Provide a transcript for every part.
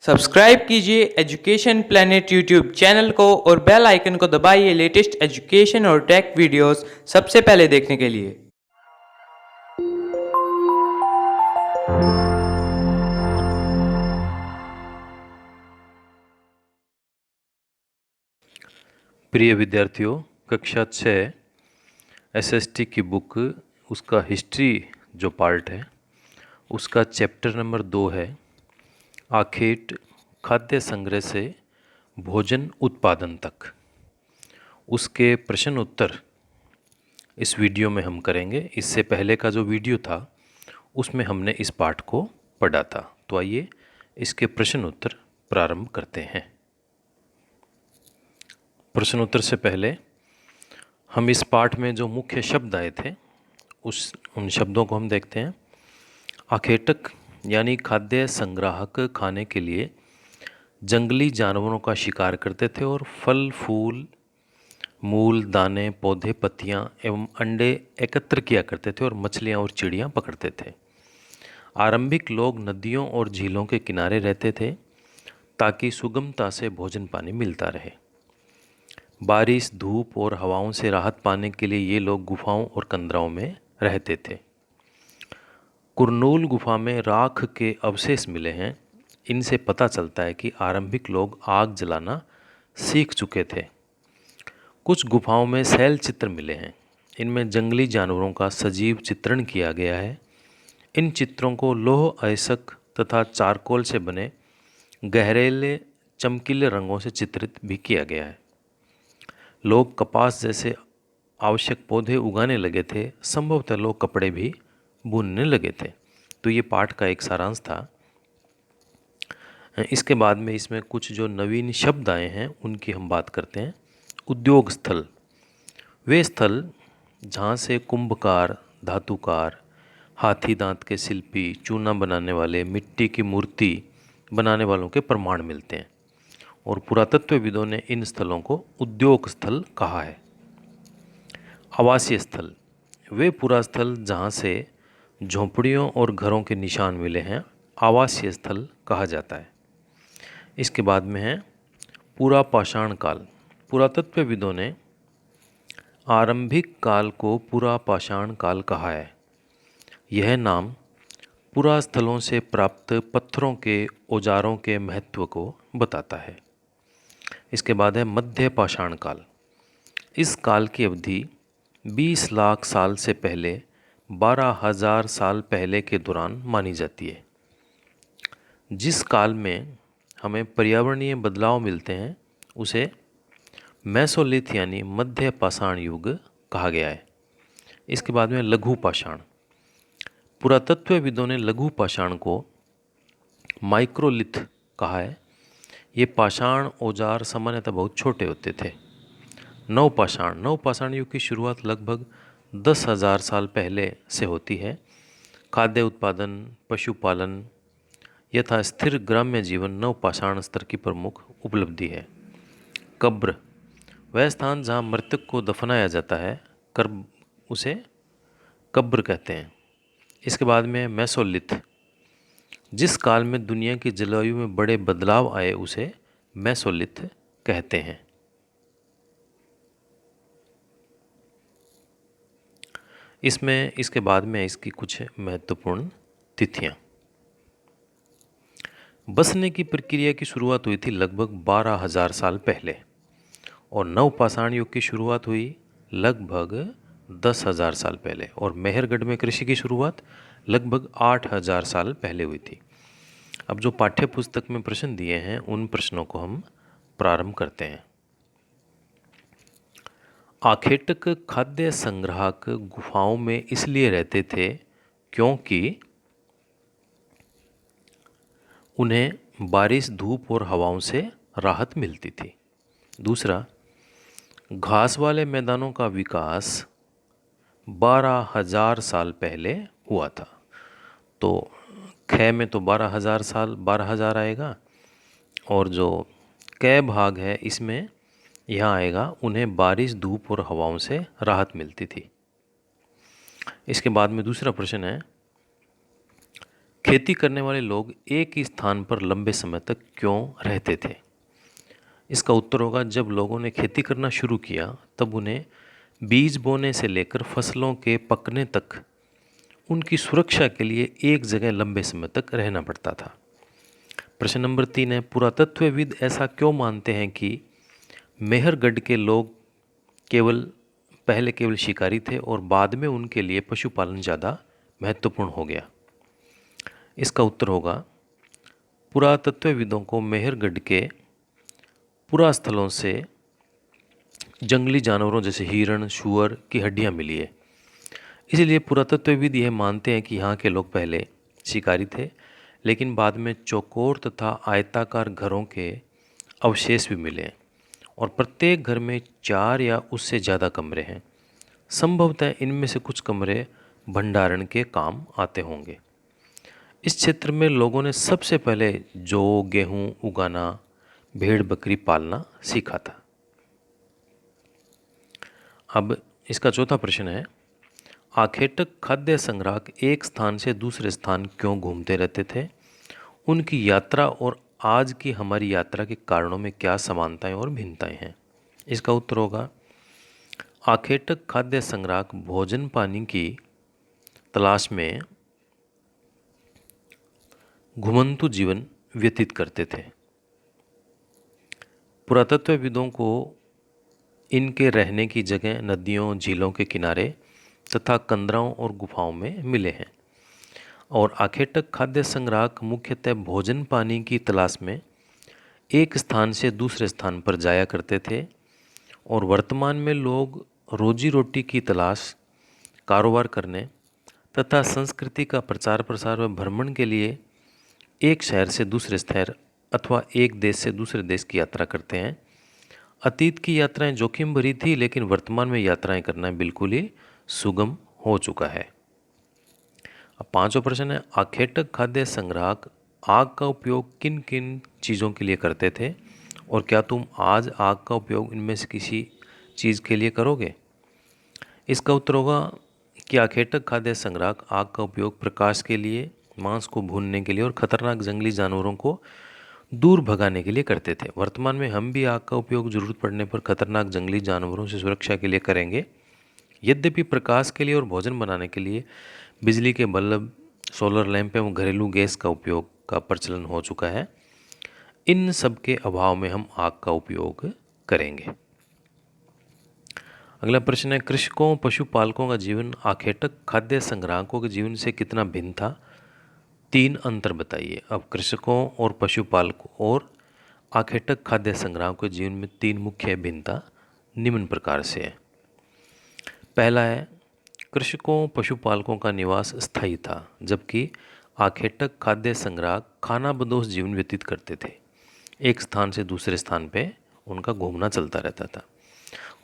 Subscribe कीजिए education planet YouTube channel को और बेल आइकन को दबाइए लेटेस्ट एजुकेशन और टेक वीडियोस सबसे पहले देखने के लिए। प्रिय विद्यार्थियों, कक्षा 6 एसएसटी की बुक उसका हिस्ट्री जो पार्ट है उसका चैप्टर नंबर 2 है आखेट खाद्य संग्रह से भोजन उत्पादन तक। उसके प्रश्न उत्तर इस वीडियो में हम करेंगे। इससे पहले का जो वीडियो था उसमें हमने इस पाठ को पढ़ा था। तो आइए इसके प्रश्न उत्तर प्रारंभ करते हैं। प्रश्न उत्तर से पहले हम इस पाठ में जो मुख्य शब्द आए थे उन शब्दों को हम देखते हैं। आखेटक यानी खाद्य संग्राहक खाने के लिए जंगली जानवरों का शिकार करते थे और फल फूल मूल दाने पौधे पत्तियां एवं अंडे एकत्र किया करते थे और मछलियां और चिड़ियां पकड़ते थे। आरंभिक लोग नदियों और झीलों के किनारे रहते थे ताकि सुगमता से भोजन पानी मिलता रहे। बारिश धूप और हवाओं से राहत पाने के लिए ये लोग गुफाओं और कंदराओं में रहते थे। कुरनूल गुफा में राख के अवशेष मिले हैं। इनसे पता चलता है कि आरंभिक लोग आग जलाना सीख चुके थे। कुछ गुफाओं में शैल चित्र मिले हैं। इनमें जंगली जानवरों का सजीव चित्रण किया गया है। इन चित्रों को लौह अयस्क तथा चारकोल से बने गहरेले चमकीले रंगों से चित्रित भी किया गया है। लोग कपास जैसे आवश्यक पौधे उगाने लगे थे। संभवतः लोग कपड़े भी बुनने लगे थे। तो ये पाठ का एक सारांश था। इसके बाद में इसमें कुछ जो नवीन शब्द आए हैं उनकी हम बात करते हैं। उद्योग स्थल, वे स्थल जहाँ से कुंभकार, धातुकार, हाथी दांत के शिल्पी, चूना बनाने वाले, मिट्टी की मूर्ति बनाने वालों के प्रमाण मिलते हैं और पुरातत्वविदों ने इन स्थलों को उद्योग स्थल कहा है। आवासीय स्थल, वे पूरा स्थल जहाँ से झोंपड़ियों और घरों के निशान मिले हैं आवासीय स्थल कहा जाता है। इसके बाद में है पूरा पाषाण काल। पुरातत्वविदों ने आरंभिक काल को पूरा पाषाण काल कहा है। यह नाम पुरा स्थलों से प्राप्त पत्थरों के औजारों के महत्व को बताता है। इसके बाद है मध्य पाषाण काल। इस काल की अवधि 20 लाख साल से पहले 12,000 साल पहले के दौरान मानी जाती है। जिस काल में हमें पर्यावरणीय बदलाव मिलते हैं उसे मेसोलिथ यानी मध्य पाषाण युग कहा गया है। इसके बाद में लघु पाषाण। पुरातत्वविदों ने लघु पाषाण को माइक्रोलिथ कहा है। ये पाषाण औजार सामान्यतः बहुत छोटे होते थे। नवपाषाण युग की शुरुआत लगभग 10,000 साल पहले से होती है। खाद्य उत्पादन, पशुपालन यथा स्थिर ग्राम्य जीवन नवपाषाण स्तर की प्रमुख उपलब्धि है। कब्र, वह स्थान जहाँ मृतक को दफनाया जाता है, उसे कब्र कहते हैं। इसके बाद में मेसोलिथ, जिस काल में दुनिया की जलवायु में बड़े बदलाव आए उसे मेसोलिथ कहते हैं। इसके बाद में इसकी कुछ महत्वपूर्ण तिथियां। बसने की प्रक्रिया की शुरुआत हुई थी लगभग 12,000 साल पहले और नवपाषाण युग की शुरुआत हुई लगभग 10,000 साल पहले और मेहरगढ़ में कृषि की शुरुआत लगभग 8,000 साल पहले हुई थी। अब जो पाठ्य पुस्तक में प्रश्न दिए हैं उन प्रश्नों को हम प्रारंभ करते हैं। आखेटक खाद्य संग्राहक गुफाओं में इसलिए रहते थे क्योंकि उन्हें बारिश धूप और हवाओं से राहत मिलती थी। दूसरा, घास वाले मैदानों का विकास 12,000 साल पहले हुआ था। तो ख में तो 12,000 आएगा और जो कै भाग है इसमें यहाँ आएगा उन्हें बारिश धूप और हवाओं से राहत मिलती थी। इसके बाद में दूसरा प्रश्न है खेती करने वाले लोग एक ही स्थान पर लंबे समय तक क्यों रहते थे? इसका उत्तर होगा, जब लोगों ने खेती करना शुरू किया तब उन्हें बीज बोने से लेकर फसलों के पकने तक उनकी सुरक्षा के लिए एक जगह लंबे समय तक रहना पड़ता था। प्रश्न नंबर 3 है, पुरातत्वविद ऐसा क्यों मानते हैं कि मेहरगढ़ के लोग पहले केवल शिकारी थे और बाद में उनके लिए पशुपालन ज़्यादा महत्वपूर्ण हो गया? इसका उत्तर होगा, पुरातत्वविदों को मेहरगढ़ के पुरास्थलों से जंगली जानवरों जैसे हिरण, सूअर की हड्डियां मिली है। इसलिए पुरातत्वविद यह मानते हैं कि यहाँ के लोग पहले शिकारी थे, लेकिन बाद में चौकोर तथा आयताकार घरों के अवशेष भी मिले हैं और प्रत्येक घर में 4 या उससे ज़्यादा कमरे हैं। संभवतः इनमें से कुछ कमरे भंडारण के काम आते होंगे। इस क्षेत्र में लोगों ने सबसे पहले जौ, गेहूँ उगाना, भेड़ बकरी पालना सीखा था। अब इसका चौथा प्रश्न है, आखेटक खाद्य संग्राहक एक स्थान से दूसरे स्थान क्यों घूमते रहते थे? उनकी यात्रा और आज की हमारी यात्रा के कारणों में क्या समानताएं और भिन्नताएं हैं? इसका उत्तर होगा, आखेटक खाद्य संग्राहक भोजन पानी की तलाश में घुमंतु जीवन व्यतीत करते थे। पुरातत्वविदों को इनके रहने की जगह नदियों, झीलों के किनारे तथा कंदराओं और गुफाओं में मिले हैं और आखेटक खाद्य संग्राहक मुख्यतः भोजन पानी की तलाश में एक स्थान से दूसरे स्थान पर जाया करते थे और वर्तमान में लोग रोजी रोटी की तलाश, कारोबार करने तथा संस्कृति का प्रचार प्रसार व भ्रमण के लिए एक शहर से दूसरे शहर अथवा एक देश से दूसरे देश की यात्रा करते हैं। अतीत की यात्राएं जोखिम भरी थी, लेकिन वर्तमान में यात्राएं करना बिल्कुल ही सुगम हो चुका है। अब पांचवा प्रश्न है, आखेटक खाद्य संग्राहक आग का उपयोग किन किन चीज़ों के लिए करते थे और क्या तुम आज आग का उपयोग इनमें से किसी चीज़ के लिए करोगे? इसका उत्तर होगा कि आखेटक खाद्य संग्राहक आग का उपयोग प्रकाश के लिए, मांस को भूनने के लिए और खतरनाक जंगली जानवरों को दूर भगाने के लिए करते थे। वर्तमान में हम भी आग का उपयोग जरूरत पड़ने पर खतरनाक जंगली जानवरों से सुरक्षा के लिए करेंगे। यद्यपि प्रकाश के लिए और भोजन बनाने के लिए बिजली के बल्ब, सोलर लैंप एवं घरेलू गैस का उपयोग का प्रचलन हो चुका है, इन सब के अभाव में हम आग का उपयोग करेंगे। अगला प्रश्न है, कृषकों पशुपालकों का जीवन आखेटक खाद्य संग्राहकों के जीवन से कितना भिन्न था? 3 अंतर बताइए। अब कृषकों और पशुपालकों और आखेटक खाद्य संग्राहकों के जीवन में 3 मुख्य भिन्नता निम्न प्रकार से है। पहला है, कृषकों पशुपालकों का निवास स्थायी था, जबकि आखेटक खाद्य संग्राहक खानाबदोश जीवन व्यतीत करते थे। एक स्थान से दूसरे स्थान पे उनका घूमना चलता रहता था।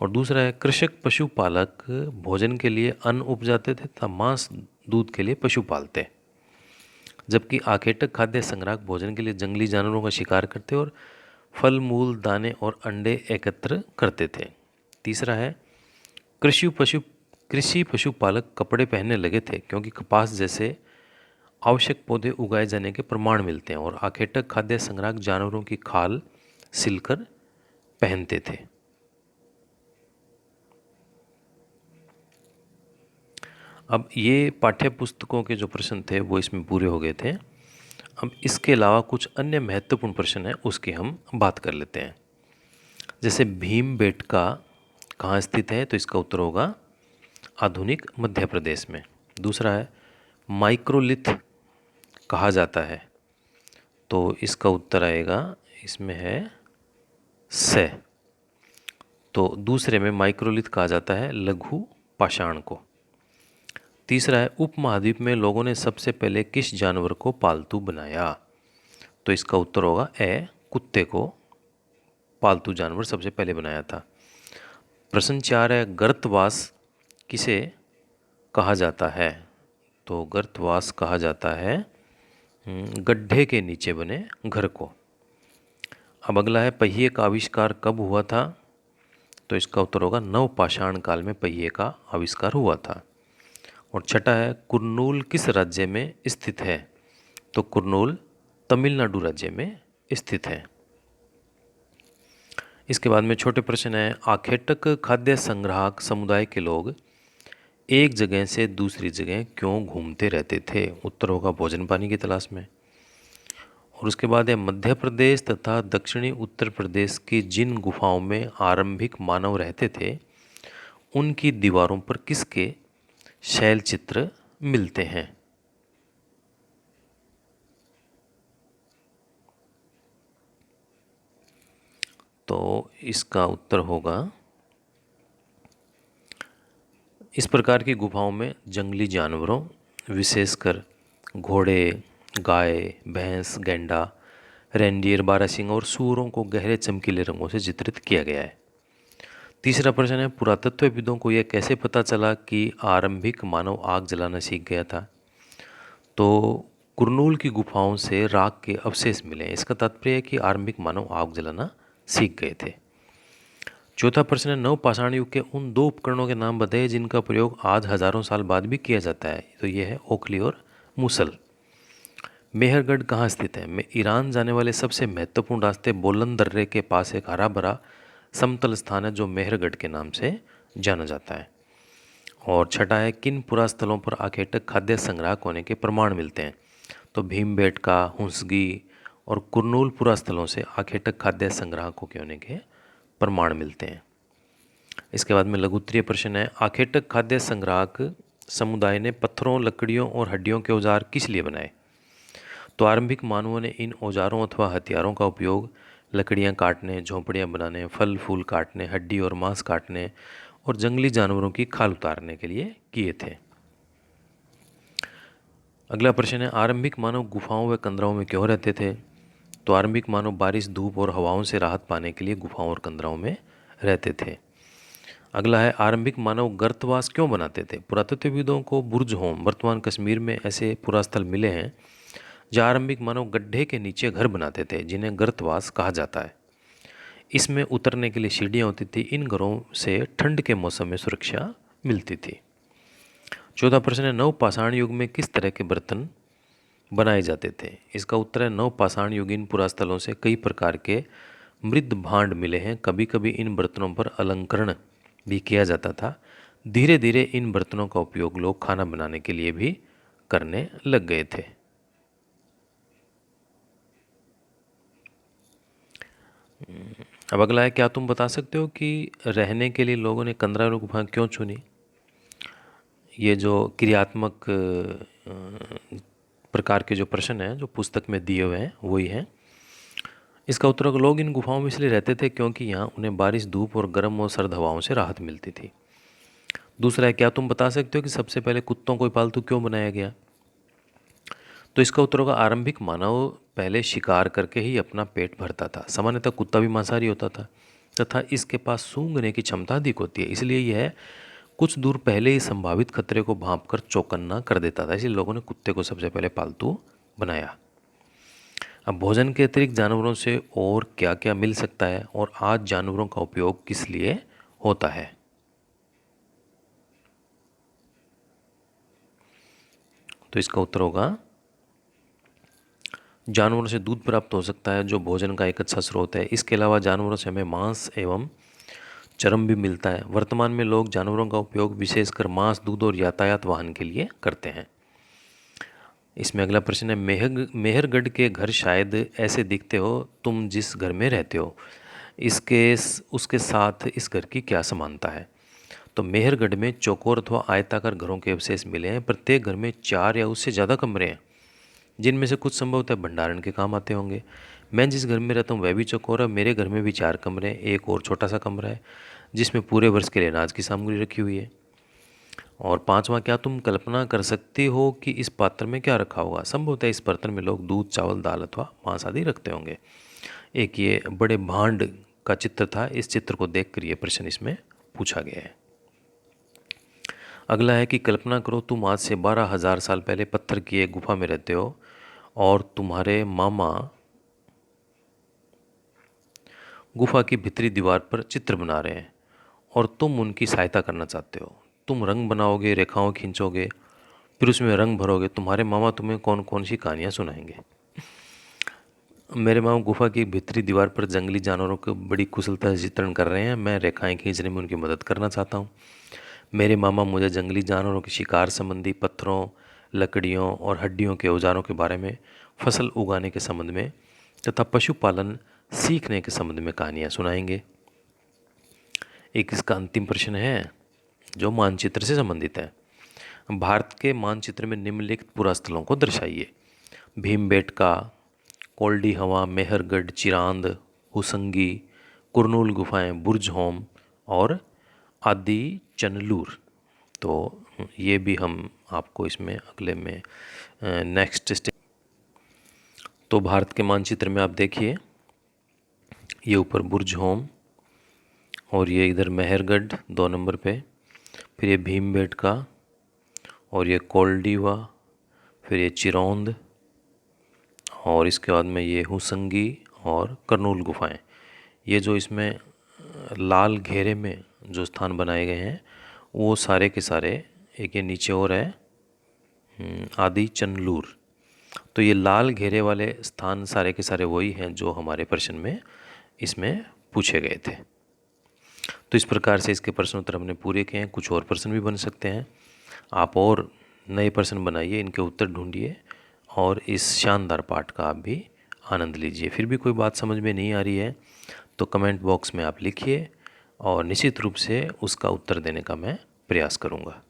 और दूसरा है, कृषक पशुपालक भोजन के लिए अन्न उपजाते थे तथा मांस, दूध के लिए पशु पालते, जबकि आखेटक खाद्य संग्राहक भोजन के लिए जंगली जानवरों का शिकार करते और फल मूल, दाने और अंडे एकत्र करते थे। तीसरा है, कृषि पशुपालक कपड़े पहनने लगे थे क्योंकि कपास जैसे आवश्यक पौधे उगाए जाने के प्रमाण मिलते हैं और आखेटक खाद्य संग्राहक जानवरों की खाल सिलकर पहनते थे। अब ये पाठ्य पुस्तकों के जो प्रश्न थे वो इसमें पूरे हो गए थे। अब इसके अलावा कुछ अन्य महत्वपूर्ण प्रश्न हैं, उसकी हम बात कर लेते हैं। जैसे भीमबेटका कहाँ स्थित है? तो इसका उत्तर होगा आधुनिक मध्य प्रदेश में। दूसरा है, माइक्रोलिथ कहा जाता है, तो इसका उत्तर आएगा, इसमें है से। तो दूसरे में माइक्रोलिथ कहा जाता है लघु पाषाण को। तीसरा है, उपमहाद्वीप में लोगों ने सबसे पहले किस जानवर को पालतू बनाया? तो इसका उत्तर होगा ए, कुत्ते को पालतू जानवर सबसे पहले बनाया था। प्रश्न 4 है, गर्तवास किसे कहा जाता है? तो गर्तवास कहा जाता है गड्ढे के नीचे बने घर को। अब अगला है, पहिए का आविष्कार कब हुआ था? तो इसका उत्तर होगा नवपाषाण काल में पहिए का आविष्कार हुआ था। और छठा है, कुर्नूल किस राज्य में स्थित है? तो कुर्नूल तमिलनाडु राज्य में स्थित है। इसके बाद में छोटे प्रश्न है, आखेटक खाद्य संग्राहक समुदाय के लोग एक जगह से दूसरी जगह क्यों घूमते रहते थे? उत्तर होगा भोजन पानी की तलाश में। और उसके बाद है, मध्य प्रदेश तथा दक्षिणी उत्तर प्रदेश की जिन गुफाओं में आरंभिक मानव रहते थे उनकी दीवारों पर किसके शैल चित्र मिलते हैं? तो इसका उत्तर होगा, इस प्रकार की गुफाओं में जंगली जानवरों विशेषकर घोड़े, गाय, भैंस, गैंडा, रेंडियर, बारहसिंगा और सूअरों को गहरे चमकीले रंगों से चित्रित किया गया है। तीसरा प्रश्न है, पुरातत्वविदों को यह कैसे पता चला कि आरंभिक मानव आग जलाना सीख गया था? तो कुर्नूल की गुफाओं से राख के अवशेष मिले। इसका तात्पर्य है कि आरंभिक मानव आग जलाना सीख गए थे। चौथा प्रश्न है, नवपाषाण युग के उन दो उपकरणों के नाम बताइए जिनका प्रयोग आज हजारों साल बाद भी किया जाता है। तो ये है ओखली और मूसल। मेहरगढ़ कहाँ स्थित है? ईरान जाने वाले सबसे महत्वपूर्ण रास्ते बोलन दर्रे के पास एक हरा भरा समतल स्थान है जो मेहरगढ़ के नाम से जाना जाता है। और छठा है, किन पुरास्थलों पर आखेटक खाद्य संग्राहक होने के प्रमाण मिलते हैं? तो भीमबेटका, हुंसगी और कुर्नूल पुरास्थलों से आखेटक खाद्य संग्राहकों के होने के प्रमाण मिलते हैं। इसके बाद में लघुत्तरीय प्रश्न है, आखेटक खाद्य संग्राहक समुदाय ने पत्थरों, लकड़ियों और हड्डियों के औजार किस लिए बनाए? तो आरंभिक मानवों ने इन औजारों अथवा हथियारों का उपयोग लकड़ियां काटने, झोंपड़ियां बनाने, फल फूल काटने, हड्डी और मांस काटने और जंगली जानवरों की खाल उतारने के लिए किए थे। अगला प्रश्न है, आरंभिक मानव गुफाओं व कंदराओं में क्यों रहते थे? तो आरंभिक मानव बारिश, धूप और हवाओं से राहत पाने के लिए गुफाओं और कंदराओं में रहते थे। अगला है, आरंभिक मानव गर्तवास क्यों बनाते थे? पुरातत्वविदों को बुर्ज होम, वर्तमान कश्मीर में ऐसे पुरास्थल मिले हैं जहाँ आरंभिक मानव गड्ढे के नीचे घर बनाते थे जिन्हें गर्तवास कहा जाता है। इसमें उतरने के लिए सीढ़ियाँ होती थी। इन घरों से ठंड के मौसम में सुरक्षा मिलती थी। चौथा प्रश्न है, नवपाषाण युग में किस तरह के बर्तन बनाए जाते थे? इसका उत्तर है, नवपाषाण युगीन पुरास्थलों से कई प्रकार के मृद भांड मिले हैं। कभी कभी इन बर्तनों पर अलंकरण भी किया जाता था। धीरे धीरे इन बर्तनों का उपयोग लोग खाना बनाने के लिए भी करने लग गए थे। अब अगला है, क्या तुम बता सकते हो कि रहने के लिए लोगों ने कंदरा गुफा क्यों चुनी? ये जो क्रियात्मक प्रकार के जो प्रश्न हैं जो पुस्तक में दिए हुए हैं वही हैं। इसका उत्तर होगा, लोग इन गुफाओं में इसलिए रहते थे क्योंकि यहाँ उन्हें बारिश, धूप और गर्म और सर्द हवाओं से राहत मिलती थी। दूसरा है, क्या तुम बता सकते हो कि सबसे पहले कुत्तों को पालतू क्यों बनाया गया? तो इसका उत्तर होगा, आरंभिक मानव पहले शिकार करके ही अपना पेट भरता था। सामान्यतः कुत्ता भी मांसाहारी होता था तथा इसके पास सूंघने की क्षमता अधिक होती है, इसलिए यह कुछ दूर पहले ही संभावित खतरे को भांपकर चौकन्ना कर देता था। इसलिए लोगों ने कुत्ते को सबसे पहले पालतू बनाया। अब भोजन के अतिरिक्त जानवरों से और क्या क्या मिल सकता है और आज जानवरों का उपयोग किस लिए होता है? तो इसका उत्तर होगा, जानवरों से दूध प्राप्त हो सकता है जो भोजन का एक अच्छा स्रोत है। इसके अलावा जानवरों से हमें मांस एवं चर्म भी मिलता है। वर्तमान में लोग जानवरों का उपयोग विशेषकर मांस, दूध और यातायात वाहन के लिए करते हैं। इसमें अगला प्रश्न है, मेहरगढ़ के घर शायद ऐसे दिखते हो, तुम जिस घर में रहते हो उसके साथ इस घर की क्या समानता है? तो मेहरगढ़ में चौकोर अथवा आयताकार घरों के अवशेष मिले हैं। प्रत्येक घर में 4 या उससे ज़्यादा कमरे हैं जिनमें से कुछ संभवतः भंडारण के काम आते होंगे। मैं जिस घर में रहता हूँ वह भी चौकोर है। मेरे घर में भी 4 कमरे हैं। एक और छोटा सा कमरा है जिसमें पूरे वर्ष के लिए अनाज की सामग्री रखी हुई है। और पांचवा, क्या तुम कल्पना कर सकती हो कि इस पात्र में क्या रखा होगा? संभवतः इस बर्तन में लोग दूध, चावल, दाल अथवा मांस आदि रखते होंगे। एक ये बड़े भांड का चित्र था। इस चित्र को देखकर ये प्रश्न इसमें पूछा गया है। अगला है कि कल्पना करो तुम आज से 12,000 साल पहले पत्थर की एक गुफा में रहते हो और तुम्हारे मामा गुफा की भीतरी दीवार पर चित्र बना रहे हैं और तुम उनकी सहायता करना चाहते हो। तुम रंग बनाओगे, रेखाओं खींचोगे, फिर उसमें रंग भरोगे। तुम्हारे मामा तुम्हें कौन कौन सी कहानियाँ सुनाएंगे। मेरे मामा गुफा की भीतरी दीवार पर जंगली जानवरों को बड़ी कुशलता से चित्रण कर रहे हैं। मैं रेखाएं खींचने में उनकी मदद करना चाहता हूँ। मेरे मामा मुझे जंगली जानवरों के शिकार संबंधी, पत्थरों, लकड़ियों और हड्डियों के औजारों के बारे में, फसल उगाने के संबंध में तथा पशुपालन सीखने के संबंध में कहानियाँ सुनाएंगे। एक इसका अंतिम प्रश्न है जो मानचित्र से संबंधित है। भारत के मानचित्र में निम्नलिखित पुरास्थलों को दर्शाइए। भीमबेटका, कोल्डी हवा, मेहरगढ़, चिरांद, हुसंगी, कुरनूल गुफाएं, बुर्ज होम और आदि चनलूर। तो ये भी हम आपको इसमें अगले में नेक्स्ट स्टेप। तो भारत के मानचित्र में आप देखिए, ये ऊपर बुर्ज होम और ये इधर मेहरगढ़ 2 नंबर पे, फिर ये भीमबेटका और ये कोल्डीवा, फिर ये चिरौंद और इसके बाद में ये हुसंगी और करनूल गुफाएं। ये जो इसमें लाल घेरे में जो स्थान बनाए गए हैं वो सारे के सारे, एक ये नीचे और है आदि चनलूर। तो ये लाल घेरे वाले स्थान सारे के सारे वही हैं जो हमारे प्रश्न में इसमें पूछे गए थे। तो इस प्रकार से इसके प्रश्न उत्तर हमने पूरे किए हैं। कुछ और प्रश्न भी बन सकते हैं। आप और नए प्रश्न बनाइए, इनके उत्तर ढूंढिए और इस शानदार पाठ का आप भी आनंद लीजिए। फिर भी कोई बात समझ में नहीं आ रही है तो कमेंट बॉक्स में आप लिखिए और निश्चित रूप से उसका उत्तर देने का मैं प्रयास करूँगा।